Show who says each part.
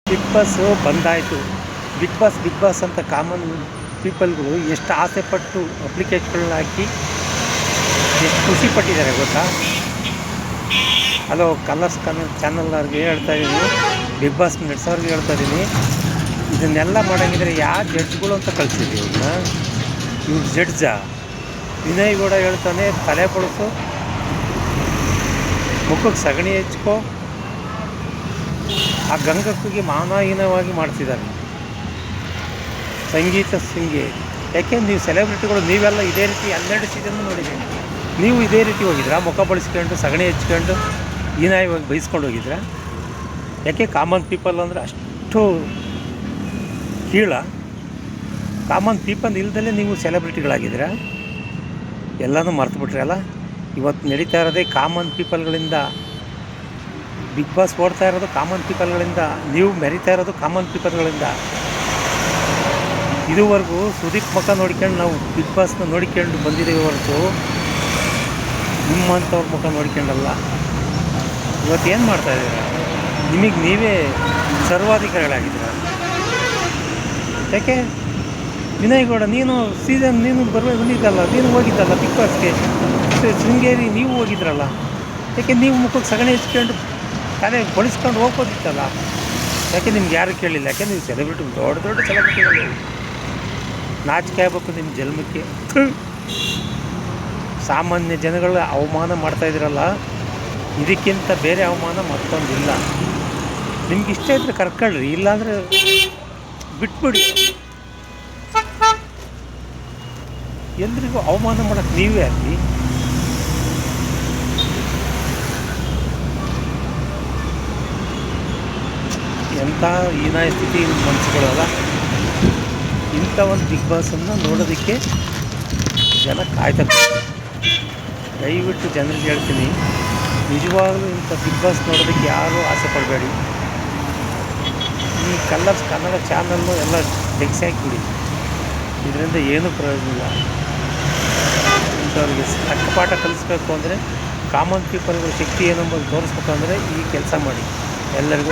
Speaker 1: Big Boss ಬಂದಾಯಿತು. Bigg Boss ಅಂತ common ಪೀಪಲ್ಗಳು ಎಷ್ಟು ಆಸೆಪಟ್ಟು ಅಪ್ಲಿಕೇಶನ್ಗಳನ್ನ ಹಾಕಿ ಎಷ್ಟು ಖುಷಿ ಪಟ್ಟಿದ್ದಾರೆ ಗೊತ್ತಾ. ಹಲೋ ಕಲರ್ಸ್ ಚಾನಲ್ನವ್ರಿಗೆ ಹೇಳ್ತಾ ಇದ್ದೀನಿ, ಬಿಗ್ ಬಾಸ್ ನಡೆಸೋರ್ಗೆ ಹೇಳ್ತಾ ಇದ್ದೀನಿ, ಇದನ್ನೆಲ್ಲ ಮಾಡೋಂಗಿದ್ರೆ ಯಾವ ಜಡ್ಜ್ಗಳು ಅಂತ ಕಳಿಸಿದ್ವಿ ಇವ್ರನ್ನ. ಇವ್ರು ಜಡ್ಜಾ? ವಿನಯ್ ಗೌಡ ಹೇಳ್ತಾನೆ, ತಲೆ ಬಳಸು, ಮುಖಕ್ಕೆ ಸಗಣಿ ಹೆಚ್ಕೋ. ಆ ಗಂಗಕ್ಕಿಗೆ ಮಾನಹೀನವಾಗಿ ಮಾಡ್ತಿದ್ದಾರೆ. ಸಂಗೀತ ಶೃಂಗೇರಿ, ಯಾಕೆ ನೀವು ಸೆಲೆಬ್ರಿಟಿಗಳು ನೀವೆಲ್ಲ ಇದೇ ರೀತಿ 12 ಸೀಸನ್ ನೋಡಿದ್ದೀವಿ. ನೀವು ಇದೇ ರೀತಿ ಹೋಗಿದ್ರಾ? ಮುಖ ಬಳಸ್ಕೊಂಡು ಸಗಣಿ ಹೆಚ್ಕೊಂಡು ಹೀನಾಯವಾಗಿ ಬೈಸ್ಕೊಂಡು ಹೋಗಿದ್ರಾ? ಯಾಕೆ ಕಾಮನ್ ಪೀಪಲ್ ಅಂದರೆ ಅಷ್ಟು ಕೀಳ? ಕಾಮನ್ ಪೀಪಲ್ ಇಲ್ದಲೇ ನೀವು ಸೆಲೆಬ್ರಿಟಿಗಳಾಗಿದ್ದೀರಾ? ಎಲ್ಲನೂ ಮರ್ತುಬಿಟ್ರೆ ಅಲ್ಲ. ಇವತ್ತು ನಡೀತಾ ಇರೋದೇ ಕಾಮನ್ ಪೀಪಲ್ಗಳಿಂದ. ಬಿಗ್ ಬಾಸ್ ಓಡ್ತಾ ಇರೋದು ಕಾಮನ್ ಪೀಪಲ್ಗಳಿಂದ, ನೀವು ಮೆರಿತಾ ಇರೋದು ಕಾಮನ್ ಪೀಪಲ್ಗಳಿಂದ. ಇದುವರೆಗೂ ಸುದೀಪ್ ಮುಖ ನೋಡ್ಕೊಂಡು ನಾವು ಬಿಗ್ ಬಾಸ್ನ ನೋಡ್ಕೊಂಡು ಬಂದಿದ್ದೀವಿ ಹೊರತು ನಿಮ್ಮಂಥವ್ರ ಮುಖ ನೋಡ್ಕೊಂಡಲ್ಲ. ಇವತ್ತು ಏನು ಮಾಡ್ತಾಯಿದ್ದೀರ? ನಿಮಗೆ ನೀವೇ ಸರ್ವಾಧಿಕಾರಿಗಳಾಗಿದ್ದೀರ. ಯಾಕೆ ವಿನಯ್ ಗೌಡ ನೀನು ಬಂದಿದ್ದಲ್ಲ, ನೀನು ಹೋಗಿದ್ದಲ್ಲ ಬಿಗ್ ಬಾಸ್ಗೆ, ಶೃಂಗೇರಿ ನೀವು ಹೋಗಿದ್ರಲ್ಲ, ಯಾಕೆ ನೀವು ಮುಖಕ್ಕೆ ಸಗಣಿ ಹೆಚ್ಕೊಂಡು ತಲೆ ಬಳಸ್ಕೊಂಡು ಹೋಗ್ಬೋದಿತ್ತಲ್ಲ? ಯಾಕೆ ನಿಮ್ಗೆ ಯಾರು ಕೇಳಿಲ್ಲ? ಯಾಕೆ ನೀವು ಸೆಲೆಬ್ರಿಟಿ, ದೊಡ್ಡ ಸೆಲೆಬ್ರಿಟಿಗಳು, ನಾಚಿಕೆ ಆಗಬೇಕು ನಿಮ್ಮ ಜನ್ಮಕ್ಕೆ. ಸಾಮಾನ್ಯ ಜನಗಳ ಅವಮಾನ ಮಾಡ್ತಾಯಿದ್ದೀರಲ್ಲ, ಇದಕ್ಕಿಂತ ಬೇರೆ ಅವಮಾನ ಮತ್ತೊಂದಿಲ್ಲ. ನಿಮ್ಗೆ ಇಷ್ಟ ಇದ್ದರೆ ಕರ್ಕೊಳ್ರಿ, ಇಲ್ಲಾಂದರೆ ಬಿಟ್ಬಿಡಿ. ಎಲ್ರಿಗೂ ಅವಮಾನ ಮಾಡೋಕ್ಕೆ ನೀವೇ ಆಗಲಿ. ಎಂಥ ಹೀನಾಯ ಸ್ಥಿತಿ ಮನಸ್ಸುಗಳಲ್ಲ. ಇಂಥ ಒಂದು ಬಿಗ್ ಬಾಸನ್ನು ನೋಡೋದಕ್ಕೆ ಜನ ಕಾಯ್ತಾರೆ. ದಯವಿಟ್ಟು ಜನರಿಗೆ ಹೇಳ್ತೀನಿ, ನಿಜವಾಗಲೂ ಇಂಥ ಬಿಗ್ ಬಾಸ್ ನೋಡೋದಕ್ಕೆ ಯಾರೂ ಆಸೆ ಪಡಬೇಡಿ. ಈ ಕಲರ್ಸ್ ಕನ್ನಡ ಚಾನಲ್ಲು ಎಲ್ಲ ತೆಗೆಸಿ ಹಾಕಿಬಿಡಿ. ಇದರಿಂದ ಏನೂ ಪ್ರಯೋಜನ ಇಲ್ಲ. ಇಂಥವ್ರಿಗೆ ಅಕ್ಕಪಾಠ ಕಲಿಸ್ಬೇಕು ಅಂದರೆ, ಕಾಮನ್ ಪೀಪಲ್ಗಳ ಶಕ್ತಿ ಏನಂಬುದು ತೋರಿಸ್ಬೇಕು ಅಂದರೆ ಈ ಕೆಲಸ ಮಾಡಿ. ಎಲ್ಲರಿಗೂ